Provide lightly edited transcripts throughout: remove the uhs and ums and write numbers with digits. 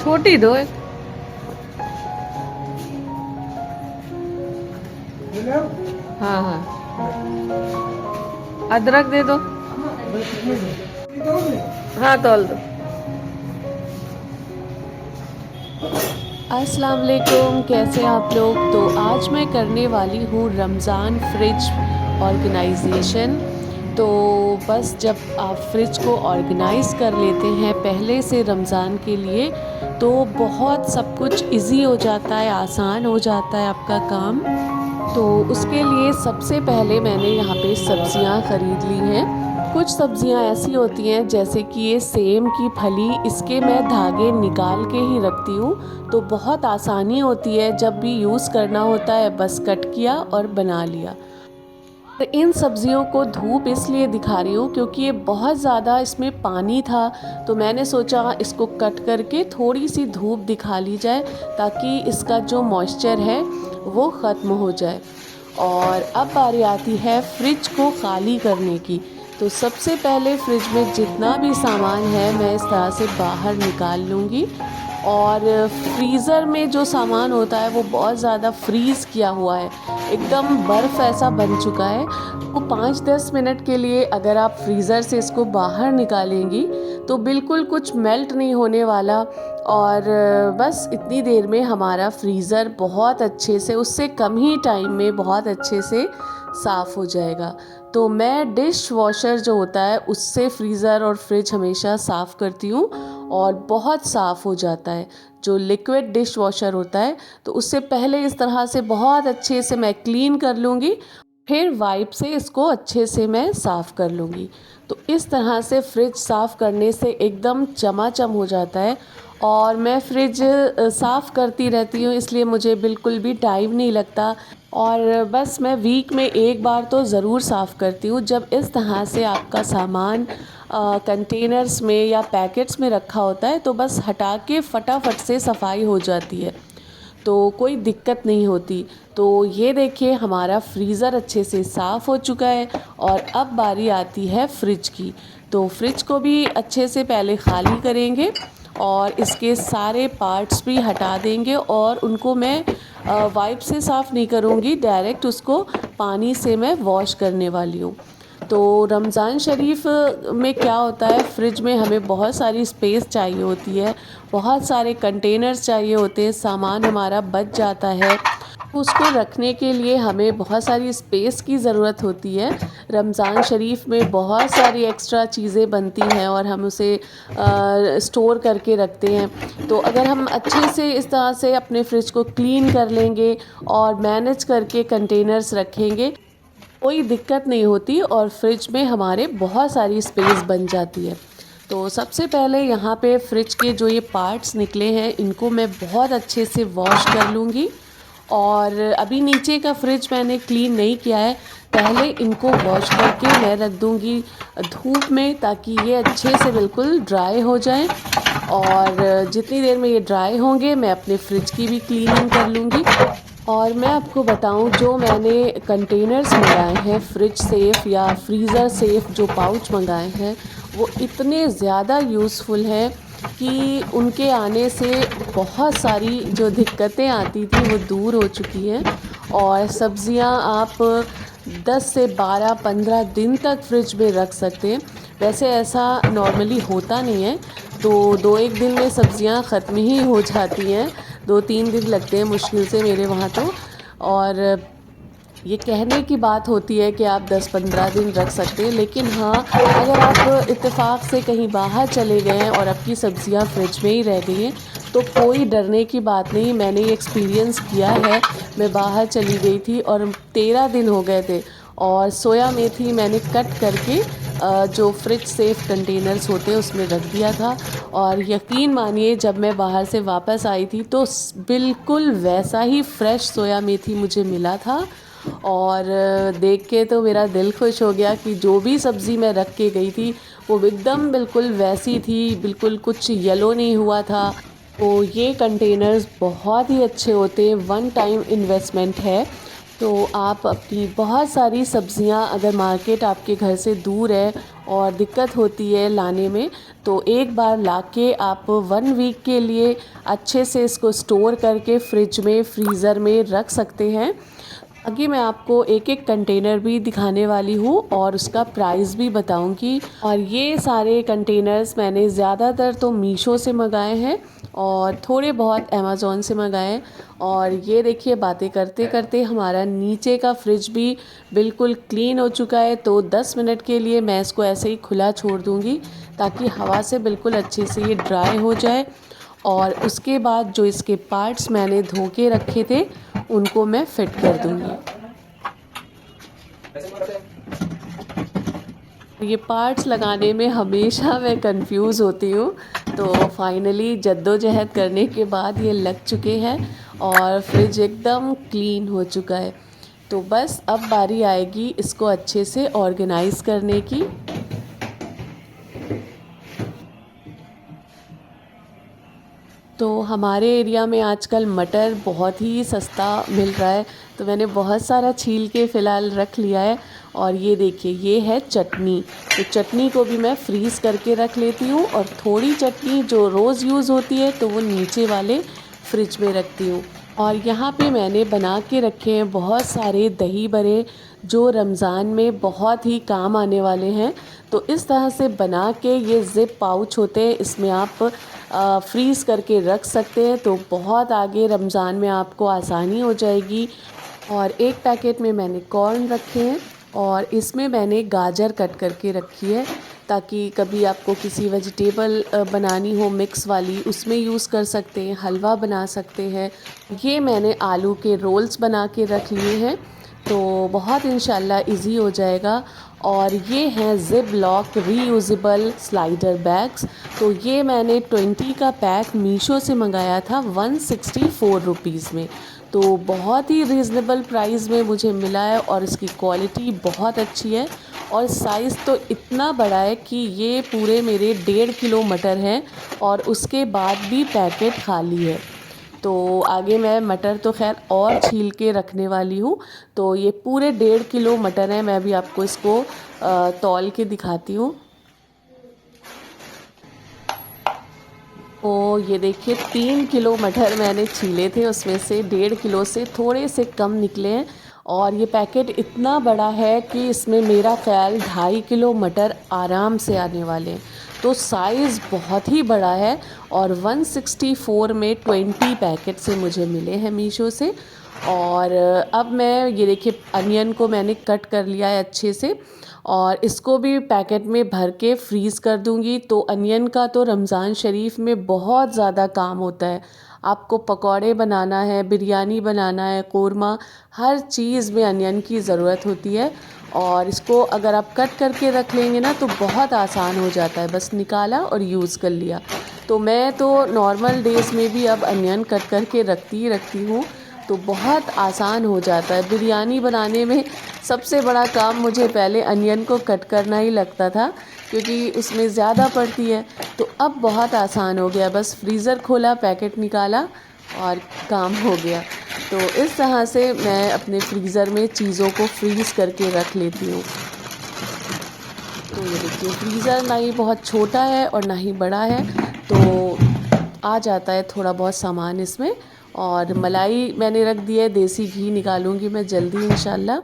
छोटी दो एक। हाँ हाँ, अदरक दे दो। हाँ तौल दो। अस्सलाम वालेकुम, कैसे हैं आप लोग। तो आज मैं करने वाली हूँ रमज़ान फ्रिज ऑर्गेनाइजेशन। तो बस जब आप फ्रिज को ऑर्गेनाइज़ कर लेते हैं पहले से रमज़ान के लिए, तो बहुत सब कुछ इजी हो जाता है, आसान हो जाता है आपका काम। तो उसके लिए सबसे पहले मैंने यहाँ पे सब्ज़ियाँ ख़रीद ली हैं। कुछ सब्ज़ियाँ ऐसी होती हैं जैसे कि ये सेम की फली, इसके मैं धागे निकाल के ही रखती हूँ, तो बहुत आसानी होती है, जब भी यूज़ करना होता है बस कट किया और बना लिया। तो इन सब्ज़ियों को धूप इसलिए दिखा रही हूँ क्योंकि ये बहुत ज़्यादा इसमें पानी था, तो मैंने सोचा इसको कट करके थोड़ी सी धूप दिखा ली जाए ताकि इसका जो मॉइस्चर है वो ख़त्म हो जाए। और अब बारी आती है फ्रिज को ख़ाली करने की। तो सबसे पहले फ्रिज में जितना भी सामान है मैं इस तरह से बाहर निकाल लूँगी। और फ्रीज़र में जो सामान होता है वो बहुत ज़्यादा फ्रीज़ किया हुआ है, एकदम बर्फ़ ऐसा बन चुका है। वो 5-10 मिनट के लिए अगर आप फ्रीज़र से इसको बाहर निकालेंगी तो बिल्कुल कुछ मेल्ट नहीं होने वाला, और बस इतनी देर में हमारा फ्रीज़र बहुत अच्छे से, उससे कम ही टाइम में बहुत अच्छे से साफ़ हो जाएगा। तो मैं डिश वॉशर जो होता है उससे फ्रीज़र और फ्रिज हमेशा साफ़ करती हूँ और बहुत साफ़ हो जाता है। जो लिक्विड डिश वॉशर होता है तो उससे पहले इस तरह से बहुत अच्छे से मैं क्लीन कर लूँगी, फिर वाइप से इसको अच्छे से मैं साफ़ कर लूँगी। तो इस तरह से फ्रिज साफ़ करने से एकदम चमाचम हो जाता है। और मैं फ्रिज साफ़ करती रहती हूँ, इसलिए मुझे बिल्कुल भी टाइम नहीं लगता। और बस मैं वीक में एक बार तो ज़रूर साफ़ करती हूँ। जब इस तरह से आपका सामान कंटेनर्स में या पैकेट्स में रखा होता है तो बस हटा के फटाफट से सफाई हो जाती है, तो कोई दिक्कत नहीं होती। तो ये देखिए हमारा फ्रीज़र अच्छे से साफ़ हो चुका है। और अब बारी आती है फ्रिज की। तो फ्रिज को भी अच्छे से पहले ख़ाली करेंगे और इसके सारे पार्ट्स भी हटा देंगे, और उनको मैं वाइप से साफ़ नहीं करूँगी, डायरेक्ट उसको पानी से मैं वॉश करने वाली हूँ। तो रमज़ान शरीफ में क्या होता है, फ्रिज में हमें बहुत सारी स्पेस चाहिए होती है, बहुत सारे कंटेनर्स चाहिए होते हैं, सामान हमारा बच जाता है, उसको रखने के लिए हमें बहुत सारी स्पेस की ज़रूरत होती है। रमज़ान शरीफ में बहुत सारी एक्स्ट्रा चीज़ें बनती हैं और हम उसे स्टोर करके रखते हैं। तो अगर हम अच्छे से इस तरह से अपने फ्रिज को क्लीन कर लेंगे और मैनेज करके कंटेनर्स रखेंगे, कोई दिक्कत नहीं होती और फ्रिज में हमारे बहुत सारी स्पेस बन जाती है। तो सबसे पहले यहाँ पे फ्रिज के जो ये पार्ट्स निकले हैं इनको मैं बहुत अच्छे से वॉश कर लूँगी। और अभी नीचे का फ्रिज मैंने क्लीन नहीं किया है, पहले इनको वॉश करके मैं रख दूँगी धूप में, ताकि ये अच्छे से बिल्कुल ड्राई हो जाएं। और जितनी देर में ये ड्राई होंगे मैं अपने फ्रिज की भी क्लीनिंग कर लूँगी। और मैं आपको बताऊं, जो मैंने कंटेनर्स मंगाए हैं फ्रिज सेफ़ या फ्रीज़र सेफ़, जो पाउच मंगाए हैं वो इतने ज़्यादा यूज़फुल हैं कि उनके आने से बहुत सारी जो दिक्कतें आती थी वो दूर हो चुकी हैं। और सब्ज़ियां आप 10 से 12-15 दिन तक फ्रिज में रख सकते हैं। वैसे ऐसा नॉर्मली होता नहीं है, तो 2-1 दिन में सब्ज़ियां ख़त्म ही हो जाती हैं, 2-3 दिन लगते हैं मुश्किल से मेरे वहाँ तो। और ये कहने की बात होती है कि आप 10-15 दिन रख सकते हैं, लेकिन हाँ, अगर आप इत्तेफाक से कहीं बाहर चले गए हैं और आपकी सब्ज़ियाँ फ्रिज में ही रह गई हैं तो कोई डरने की बात नहीं। मैंने ये एक्सपीरियंस किया है, मैं बाहर चली गई थी और 13 दिन हो गए थे, और सोया मेथी मैंने कट करके जो फ्रिज सेफ़ कंटेनर्स होते हैं उसमें रख दिया था। और यकीन मानिए जब मैं बाहर से वापस आई थी तो बिल्कुल वैसा ही फ्रेश सोया मेथी मुझे मिला था। और देख के तो मेरा दिल खुश हो गया कि जो भी सब्ज़ी मैं रख के गई थी वो एकदम बिल्कुल वैसी थी, बिल्कुल कुछ येलो नहीं हुआ था। तो ये कंटेनर्स बहुत ही अच्छे होते हैं, वन टाइम इन्वेस्टमेंट है। तो आप अपनी बहुत सारी सब्ज़ियां, अगर मार्केट आपके घर से दूर है और दिक्कत होती है लाने में, तो एक बार लाके आप 1 वीक के लिए अच्छे से इसको स्टोर करके फ्रिज में, फ्रीज़र में रख सकते हैं। आगे मैं आपको एक एक कंटेनर भी दिखाने वाली हूँ और उसका प्राइस भी बताऊँगी। और ये सारे कंटेनर्स मैंने ज़्यादातर तो मीशो से मंगाए हैं और थोड़े बहुत अमेज़ॉन से मंगाए हैं। और ये देखिए, बातें करते करते हमारा नीचे का फ्रिज भी बिल्कुल क्लीन हो चुका है। तो 10 मिनट के लिए मैं इसको ऐसे ही खुला छोड़ दूँगी ताकि हवा से बिल्कुल अच्छे से ये ड्राई हो जाए। और उसके बाद जो इसके पार्ट्स मैंने धो के रखे थे उनको मैं फिट कर दूँगी। ये पार्ट्स लगाने में हमेशा मैं कंफ्यूज होती हूँ। तो फाइनली जद्दोजहद करने के बाद ये लग चुके हैं और फ्रिज एकदम क्लीन हो चुका है। तो बस अब बारी आएगी इसको अच्छे से ऑर्गेनाइज़ करने की। तो हमारे एरिया में आजकल मटर बहुत ही सस्ता मिल रहा है, तो मैंने बहुत सारा छील के फ़िलहाल रख लिया है। और ये देखिए, ये है चटनी। तो चटनी को भी मैं फ्रीज़ करके रख लेती हूँ और थोड़ी चटनी जो रोज़ यूज़ होती है तो वो नीचे वाले फ्रिज में रखती हूँ। और यहाँ पे मैंने बना के रखे हैं बहुत सारे दही बड़े जो रमज़ान में बहुत ही काम आने वाले हैं। तो इस तरह से बना के, ये ज़िप पाउच होते हैं, इसमें आप फ्रीज़ करके रख सकते हैं। तो बहुत आगे रमज़ान में आपको आसानी हो जाएगी। और एक पैकेट में मैंने कॉर्न रखे हैं और इसमें मैंने गाजर कट करके रखी है ताकि कभी आपको किसी वेजिटेबल बनानी हो मिक्स वाली, उसमें यूज़ कर सकते हैं, हलवा बना सकते हैं। ये मैंने आलू के रोल्स बना के रख लिए हैं, तो बहुत इंशाल्लाह इजी हो जाएगा। और ये हैं zip lock reusable slider bags. तो ये मैंने 20 का पैक मीशो से मंगाया था 164 रुपीज़ में। तो बहुत ही रीज़नेबल प्राइस में मुझे मिला है और इसकी क्वालिटी बहुत अच्छी है। और साइज़ तो इतना बड़ा है कि ये पूरे मेरे 1.5 किलो मटर हैं और उसके बाद भी पैकेट खाली है। तो आगे मैं मटर तो खैर और छील के रखने वाली हूँ। तो ये पूरे 1.5 किलो मटर है, मैं भी आपको इसको तौल के दिखाती हूँ। तो ये देखिए, 3 किलो मटर मैंने छीले थे, उसमें से 1.5 किलो से थोड़े से कम निकले हैं। और ये पैकेट इतना बड़ा है कि इसमें मेरा ख़्याल 2.5 किलो मटर आराम से आने वाले हैं। तो साइज़ बहुत ही बड़ा है और 164 में 20 पैकेट से मुझे मिले हैं मीशो से। और अब मैं ये देखिए, अनियन को मैंने कट कर लिया है अच्छे से और इसको भी पैकेट में भर के फ्रीज़ कर दूंगी। तो अनियन का तो रमज़ान शरीफ में बहुत ज़्यादा काम होता है। आपको पकौड़े बनाना है, बिरयानी बनाना है, कोरमा, हर चीज़ में अनियन की ज़रूरत होती है। और इसको अगर आप कट करके रख लेंगे ना तो बहुत आसान हो जाता है, बस निकाला और यूज़ कर लिया। तो मैं तो नॉर्मल डेज़ में भी अब अनियन कट करके रखती ही रखती हूँ, तो बहुत आसान हो जाता है। बिरयानी बनाने में सबसे बड़ा काम मुझे पहले अनियन को कट करना ही लगता था क्योंकि उसमें ज़्यादा पड़ती है। तो अब बहुत आसान हो गया, बस फ्रीज़र खोला, पैकेट निकाला और काम हो गया। तो इस तरह से मैं अपने फ्रीज़र में चीज़ों को फ्रीज़ करके रख लेती हूँ। तो ये देखिए, फ्रीज़र ना ही बहुत छोटा है और ना ही बड़ा है, तो आ जाता है थोड़ा बहुत सामान इसमें। और मलाई मैंने रख दिया है, देसी घी निकालूंगी मैं जल्दी इंशाल्लाह।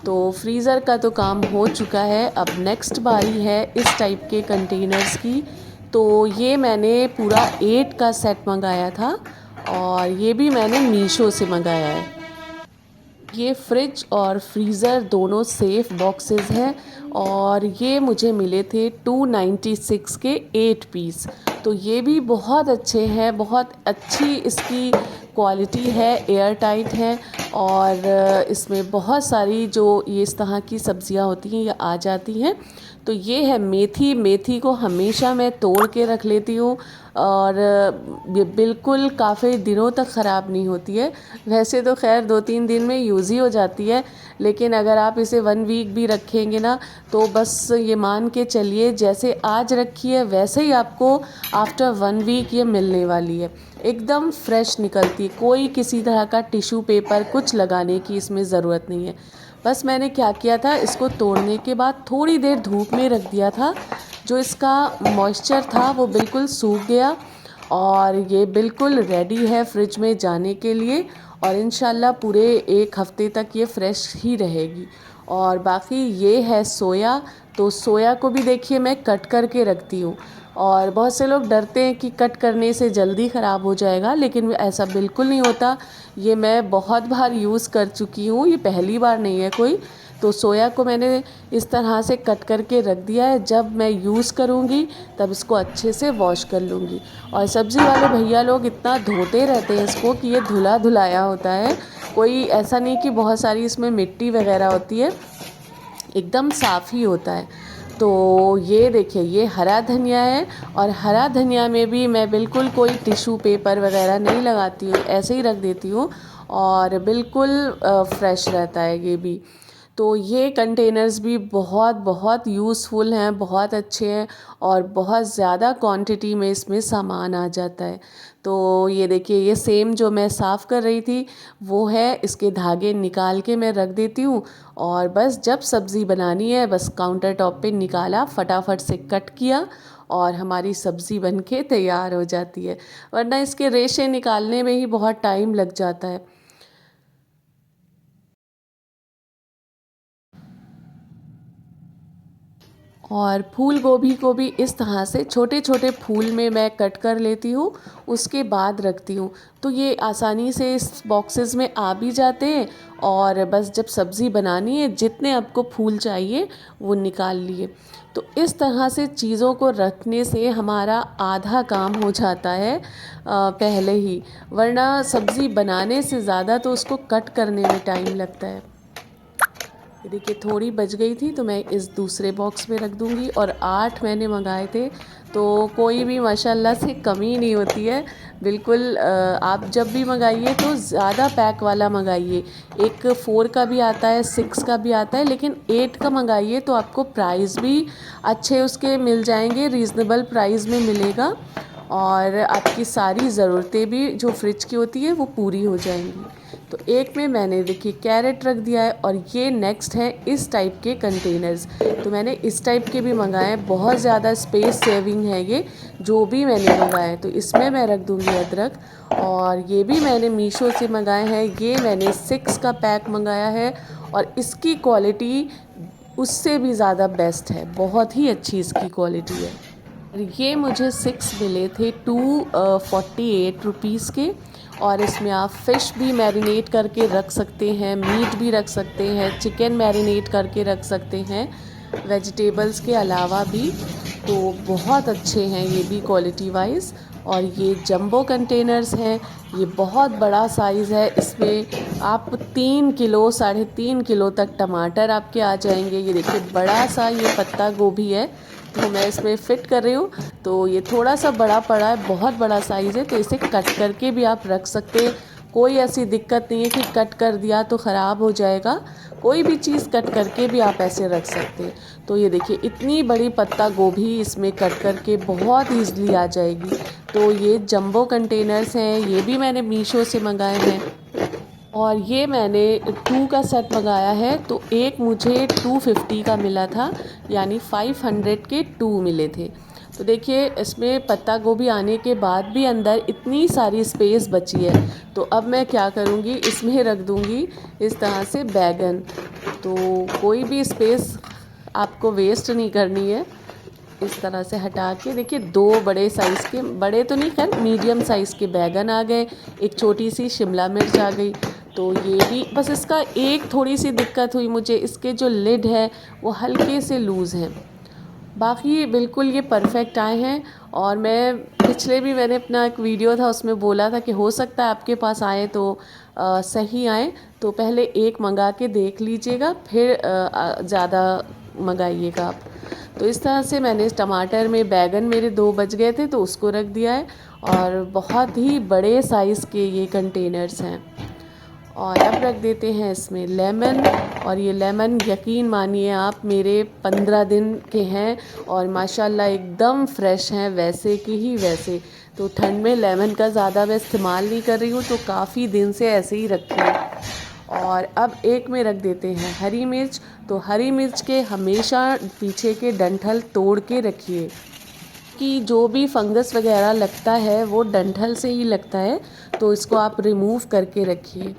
तो फ्रीज़र का तो काम हो चुका है, अब नेक्स्ट बारी है इस टाइप के कंटेनर्स की। तो ये मैंने पूरा 8 का सेट मंगाया था और ये भी मैंने मीशो से मंगाया है। ये फ्रिज और फ्रीज़र दोनों सेफ़ बॉक्सेस हैं और ये मुझे मिले थे 296 के 8 पीस। तो ये भी बहुत अच्छे हैं, बहुत अच्छी इसकी क्वालिटी है, एयर टाइट है। और इसमें बहुत सारी जो ये इस तरह की सब्ज़ियाँ होती हैं ये आ जाती हैं। तो ये है मेथी। मेथी को हमेशा मैं तोड़ के रख लेती हूँ और ये बिल्कुल काफ़ी दिनों तक ख़राब नहीं होती है। वैसे तो खैर 2-3 दिन में यूज़ ही हो जाती है, लेकिन अगर आप इसे 1 वीक भी रखेंगे ना तो बस ये मान के चलिए जैसे आज रखी है वैसे ही आपको आफ्टर 1 वीक ये मिलने वाली है। एकदम फ्रेश निकलती है, कोई किसी तरह का टिश्यू पेपर कुछ लगाने की इसमें ज़रूरत नहीं है। बस मैंने क्या किया था, इसको तोड़ने के बाद थोड़ी देर धूप में रख दिया था, जो इसका मॉइस्चर था वो बिल्कुल सूख गया और ये बिल्कुल रेडी है फ्रिज में जाने के लिए और इंशाल्लाह पूरे 1 हफ़्ते तक ये फ़्रेश ही रहेगी। और बाकी ये है सोया, तो सोया को भी देखिए मैं कट करके रखती हूँ और बहुत से लोग डरते हैं कि कट करने से जल्दी ख़राब हो जाएगा, लेकिन ऐसा बिल्कुल नहीं होता। ये मैं बहुत बार यूज़ कर चुकी हूँ, ये पहली बार नहीं है कोई। तो सोया को मैंने इस तरह से कट करके रख दिया है, जब मैं यूज़ करूँगी तब इसको अच्छे से वॉश कर लूँगी। और सब्ज़ी वाले भैया लोग इतना धोते रहते हैं इसको कि ये धुला धुलाया होता है, कोई ऐसा नहीं कि बहुत सारी इसमें मिट्टी वगैरह होती है, एकदम साफ़ ही होता है। तो ये देखिए ये हरा धनिया है और हरा धनिया में भी मैं बिल्कुल कोई टिश्यू पेपर वगैरह नहीं लगाती हूँ, ऐसे ही रख देती हूँ और बिल्कुल फ्रेश रहता है ये भी। तो ये कंटेनर्स भी बहुत बहुत यूज़फुल हैं, बहुत अच्छे हैं और बहुत ज़्यादा क्वांटिटी में इसमें सामान आ जाता है। तो ये देखिए ये सेम जो मैं साफ़ कर रही थी वो है, इसके धागे निकाल के मैं रख देती हूँ और बस जब सब्ज़ी बनानी है बस काउंटर टॉप पे निकाला, फटाफट से कट किया और हमारी सब्ज़ी बनके तैयार हो जाती है। वरना इसके रेशे निकालने में ही बहुत टाइम लग जाता है। और फूल गोभी को भी इस तरह से छोटे छोटे फूल में मैं कट कर लेती हूँ, उसके बाद रखती हूँ। तो ये आसानी से इस बॉक्सेस में आ भी जाते हैं और बस जब सब्ज़ी बनानी है जितने आपको फूल चाहिए वो निकाल लिए। तो इस तरह से चीज़ों को रखने से हमारा आधा काम हो जाता है पहले ही, वरना सब्ज़ी बनाने से ज़्यादा तो उसको कट करने में टाइम लगता है। ये देखिए थोड़ी बच गई थी तो मैं इस दूसरे बॉक्स में रख दूँगी। और 8 मैंने मंगाए थे, तो कोई भी माशाल्लाह से कमी नहीं होती है बिल्कुल। आप जब भी मंगाइए तो ज़्यादा पैक वाला मंगाइए। एक 4 का भी आता है, 6 का भी आता है, लेकिन 8 का मंगाइए तो आपको प्राइस भी अच्छे उसके मिल जाएंगे, रीज़नेबल प्राइस में मिलेगा और आपकी सारी ज़रूरतें भी जो फ्रिज की होती है वो पूरी हो जाएंगी। तो एक में मैंने देखिए कैरेट रख दिया है और ये नेक्स्ट है इस टाइप के कंटेनर्स। तो मैंने इस टाइप के भी मंगाए हैं, बहुत ज़्यादा स्पेस सेविंग है ये जो भी मैंने मंगाए हैं। तो इसमें मैं रख दूँगी अदरक। और ये भी मैंने मीशो से मंगाए हैं, ये मैंने 6 का पैक मंगाया है और इसकी क्वालिटी उससे भी ज़्यादा बेस्ट है, बहुत ही अच्छी इसकी क्वालिटी है। ये मुझे 6 मिले थे 248 रुपीज़ के। और इसमें आप फ़िश भी मैरिनेट करके रख सकते हैं, मीट भी रख सकते हैं, चिकन मैरिनेट करके रख सकते हैं, वेजिटेबल्स के अलावा भी। तो बहुत अच्छे हैं ये भी क्वालिटी वाइज। और ये जंबो कंटेनर्स हैं, ये बहुत बड़ा साइज़ है, इसमें आप 3 किलो 3.5 किलो तक टमाटर आपके आ जाएंगे। ये देखिए बड़ा सा ये पत्ता गोभी है, तो मैं इसमें फ़िट कर रही हूँ। तो ये थोड़ा सा बड़ा पड़ा है, बहुत बड़ा साइज़ है, तो इसे कट करके भी आप रख सकते हैं। कोई ऐसी दिक्कत नहीं है कि कट कर दिया तो ख़राब हो जाएगा, कोई भी चीज़ कट करके भी आप ऐसे रख सकते हैं। तो ये देखिए इतनी बड़ी पत्ता गोभी इसमें कट करके बहुत ईज़िली आ जाएगी। तो ये जंबो कंटेनर्स हैं, ये भी मैंने मीशो से मंगाए हैं। और ये मैंने 2 का सेट मंगाया है, तो एक मुझे 250 का मिला था, यानी 500 के 2 मिले थे। तो देखिए इसमें पत्ता गोभी आने के बाद भी अंदर इतनी सारी स्पेस बची है। तो अब मैं क्या करूँगी, इसमें रख दूँगी इस तरह से बैगन। तो कोई भी स्पेस आपको वेस्ट नहीं करनी है। इस तरह से हटा के देखिए 2 बड़े साइज़ के, बड़े तो नहीं खैर मीडियम साइज़ के बैगन आ गए, एक छोटी सी शिमला मिर्च आ गई। तो ये भी बस, इसका एक थोड़ी सी दिक्कत हुई मुझे, इसके जो लिड है वो हल्के से लूज़ हैं, बाकी बिल्कुल ये परफेक्ट आए हैं। और मैं पिछले भी मैंने अपना एक वीडियो था उसमें बोला था कि हो सकता है आपके पास आए तो सही आए। तो पहले एक मंगा के देख लीजिएगा, फिर ज़्यादा मंगाइएगा आप। तो इस तरह से मैंने टमाटर में बैगन मेरे 2 बच गए थे तो उसको रख दिया है। और बहुत ही बड़े साइज़ के ये कंटेनर्स हैं। और अब रख देते हैं इसमें लेमन। और ये लेमन यकीन मानिए आप मेरे 15 दिन के हैं और माशाल्लाह एकदम फ्रेश हैं, वैसे के ही वैसे। तो ठंड में लेमन का ज़्यादा मैं इस्तेमाल नहीं कर रही हूँ, तो काफ़ी दिन से ऐसे ही रखे हैं। और अब एक में रख देते हैं हरी मिर्च। तो हरी मिर्च के हमेशा पीछे के डंठल तोड़ के रखिए, कि जो भी फंगस वगैरह लगता है वो डंठल से ही लगता है, तो इसको आप रिमूव करके रखिए।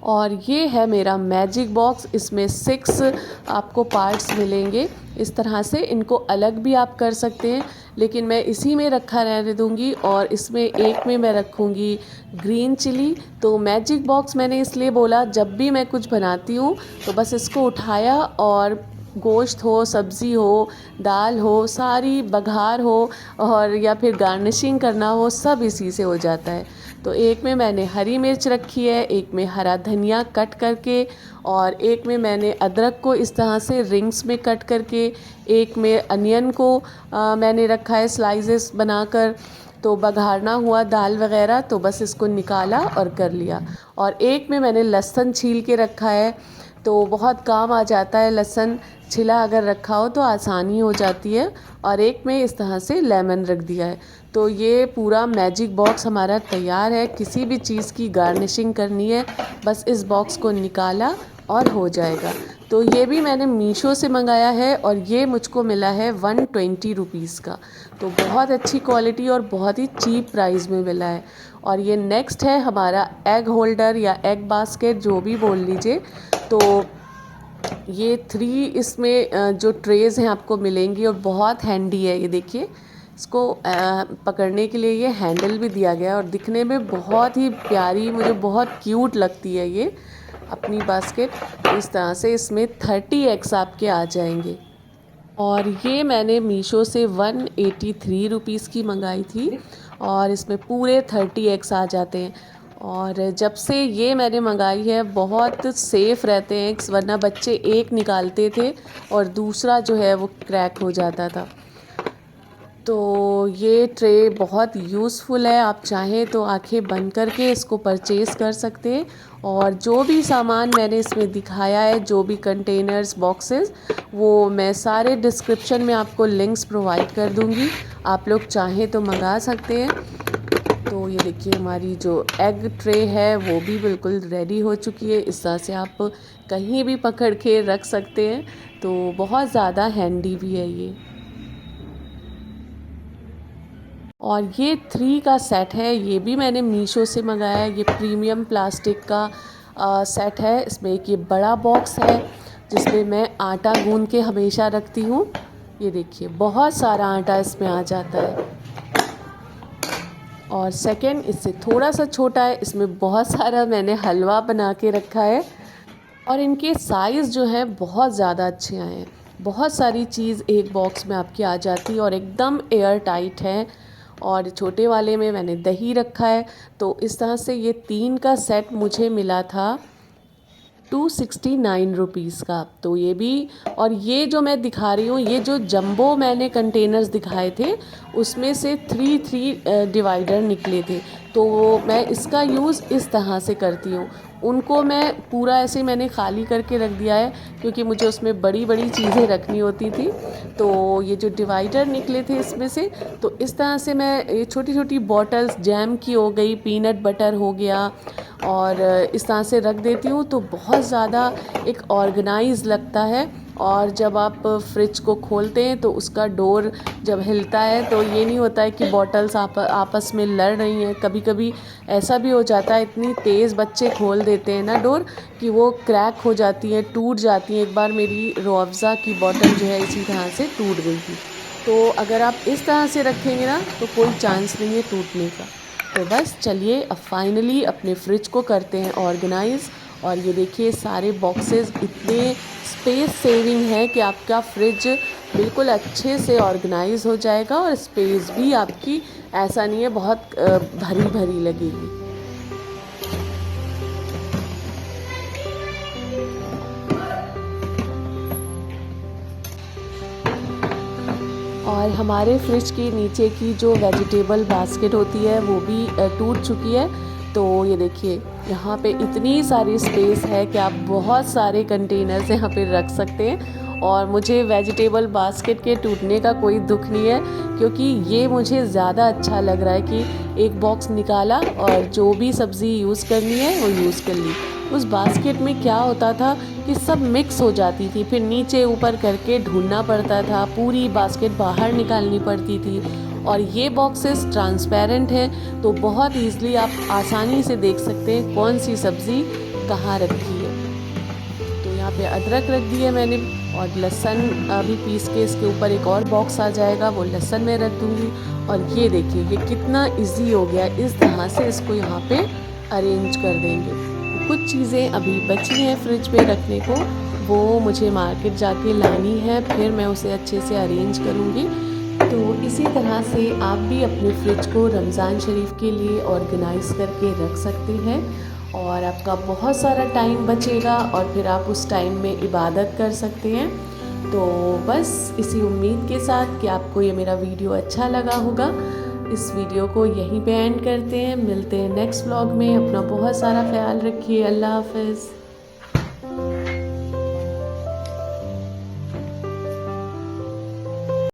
और ये है मेरा मैजिक बॉक्स, इसमें 6 आपको पार्ट्स मिलेंगे। इस तरह से इनको अलग भी आप कर सकते हैं, लेकिन मैं इसी में रखा रहने दूंगी। और इसमें एक में मैं रखूंगी ग्रीन चिली। तो मैजिक बॉक्स मैंने इसलिए बोला, जब भी मैं कुछ बनाती हूँ तो बस इसको उठाया और गोश्त हो, सब्ज़ी हो, दाल हो, सारी बघार हो और या फिर गार्निशिंग करना हो, सब इसी से हो जाता है। तो एक में मैंने हरी मिर्च रखी है, एक में हरा धनिया कट करके, और एक में मैंने अदरक को इस तरह से रिंग्स में कट करके, एक में अनियन को मैंने रखा है स्लाइसेस बनाकर। तो बघारना हुआ दाल वगैरह तो बस इसको निकाला और कर लिया। और एक में मैंने लहसुन छील के रखा है, तो बहुत काम आ जाता है लहसुन छिला अगर रखा हो तो आसानी हो जाती है। और एक में इस तरह से लेमन रख दिया है। तो ये पूरा मैजिक बॉक्स हमारा तैयार है। किसी भी चीज़ की गार्निशिंग करनी है, बस इस बॉक्स को निकाला और हो जाएगा। तो ये भी मैंने मीशो से मंगाया है और ये मुझको मिला है 120 रुपीज़ का। तो बहुत अच्छी क्वालिटी और बहुत ही चीप प्राइस में मिला है। और ये नेक्स्ट है हमारा एग होल्डर या एग बास्केट, जो भी बोल लीजिए। तो ये 3 इसमें जो ट्रेज़ हैं आपको मिलेंगी और बहुत हैंडी है। ये देखिए, इसको पकड़ने के लिए ये हैंडल भी दिया गया है और दिखने में बहुत ही प्यारी, मुझे बहुत क्यूट लगती है ये अपनी बास्केट। इस तरह से इसमें 30 एग्स आपके आ जाएंगे। और ये मैंने मीशो से 183 रुपीज़ की मंगाई थी और इसमें पूरे 30 एग्स आ जाते हैं। और जब से ये मैंने मंगाई है बहुत सेफ़ रहते हैं एग्स, वरना बच्चे एक निकालते थे और दूसरा जो है वो क्रैक हो जाता था। तो ये ट्रे बहुत यूज़फुल है, आप चाहें तो आंखें बंद करके इसको परचेज़ कर सकते हैं। और जो भी सामान मैंने इसमें दिखाया है, जो भी कंटेनर्स, बॉक्सेस, वो मैं सारे डिस्क्रिप्शन में आपको लिंक्स प्रोवाइड कर दूंगी, आप लोग चाहें तो मंगा सकते हैं। तो ये देखिए, हमारी जो एग ट्रे है वो भी बिल्कुल रेडी हो चुकी है। इस तरह से आप कहीं भी पकड़ के रख सकते हैं, तो बहुत ज़्यादा हैंडी भी है ये। और ये 3 का सेट है, ये भी मैंने मीशो से मंगाया है। ये प्रीमियम प्लास्टिक का सेट है। इसमें एक ये बड़ा बॉक्स है जिसमें मैं आटा गूंद के हमेशा रखती हूँ। ये देखिए, बहुत सारा आटा इसमें आ जाता है। और सेकंड इससे थोड़ा सा छोटा है, इसमें बहुत सारा मैंने हलवा बना के रखा है। और इनके साइज़ जो है बहुत ज़्यादा अच्छे आए हैं। बहुत सारी चीज़ एक बॉक्स में आपकी आ जाती है और एकदम एयर टाइट है। और छोटे वाले में मैंने दही रखा है। तो इस तरह से ये 3 का सेट मुझे मिला था 269 रुपीज़ का। तो ये भी, और ये जो मैं दिखा रही हूँ, ये जो जंबो मैंने कंटेनर्स दिखाए थे उसमें से 3 डिवाइडर निकले थे। तो मैं इसका यूज़ इस तरह से करती हूँ। उनको मैं पूरा ऐसे मैंने खाली करके रख दिया है, क्योंकि मुझे उसमें बड़ी बड़ी चीज़ें रखनी होती थी। तो ये जो डिवाइडर निकले थे इसमें से, तो इस तरह से मैं ये छोटी छोटी बॉटल्स, जैम की हो गई, पीनट बटर हो गया, और इस तरह से रख देती हूँ। तो बहुत ज़्यादा एक ऑर्गेनाइज लगता है। और जब आप फ्रिज को खोलते हैं तो उसका डोर जब हिलता है तो ये नहीं होता है कि बॉटल्स आपस में लड़ रही हैं। कभी कभी ऐसा भी हो जाता है, इतनी तेज़ बच्चे खोल देते हैं ना डोर, कि वो क्रैक हो जाती हैं, टूट जाती हैं। एक बार मेरी रूह अफ़ज़ा की बॉटल जो है इसी तरह से टूट गई थी। तो अगर आप इस तरह से रखेंगे ना तो कोई चांस नहीं है टूटने का। तो बस चलिए, अब फाइनली अपने फ्रिज को करते हैं ऑर्गेनाइज़। और ये देखिए, सारे बॉक्सेस इतने स्पेस सेविंग है कि आपका फ्रिज बिल्कुल अच्छे से ऑर्गेनाइज हो जाएगा और स्पेस भी आपकी ऐसा नहीं है बहुत भरी भरी लगेगी। और हमारे फ्रिज के नीचे की जो वेजिटेबल बास्केट होती है वो भी टूट चुकी है। तो ये देखिए यहाँ पे इतनी सारी स्पेस है कि आप बहुत सारे कंटेनर्स यहाँ पे रख सकते हैं। और मुझे वेजिटेबल बास्केट के टूटने का कोई दुख नहीं है, क्योंकि ये मुझे ज़्यादा अच्छा लग रहा है कि एक बॉक्स निकाला और जो भी सब्ज़ी यूज़ करनी है वो यूज़ कर ली। उस बास्केट में क्या होता था कि सब मिक्स हो जाती थी, फिर नीचे ऊपर करके ढूंढना पड़ता था, पूरी बास्केट बाहर निकालनी पड़ती थी। और ये बॉक्सेस ट्रांसपेरेंट हैं तो बहुत ईज़िली आप आसानी से देख सकते हैं कौन सी सब्ज़ी कहाँ रखी है। तो यहाँ पे अदरक रख दी है मैंने, और लहसुन अभी पीस के इसके ऊपर एक और बॉक्स आ जाएगा, वो लहसुन में रख दूँगी। और ये देखिए ये कितना इजी हो गया, इस तरह से इसको यहाँ पे अरेंज कर देंगे। कुछ चीज़ें अभी बची हैं फ्रिज पे रखने को, वो मुझे मार्केट जाके लानी है, फिर मैं उसे अच्छे से अरेंज करूँगी। तो इसी तरह से आप भी अपने फ्रिज को रमज़ान शरीफ के लिए ऑर्गेनाइज़ करके रख सकते हैं, और आपका बहुत सारा टाइम बचेगा और फिर आप उस टाइम में इबादत कर सकते हैं। तो बस इसी उम्मीद के साथ कि आपको ये मेरा वीडियो अच्छा लगा होगा, इस वीडियो को यहीं पे एंड करते हैं। मिलते हैं नेक्स्ट व्लॉग में। अपना बहुत सारा ख्याल रखिए। अल्लाह हाफ़िज़।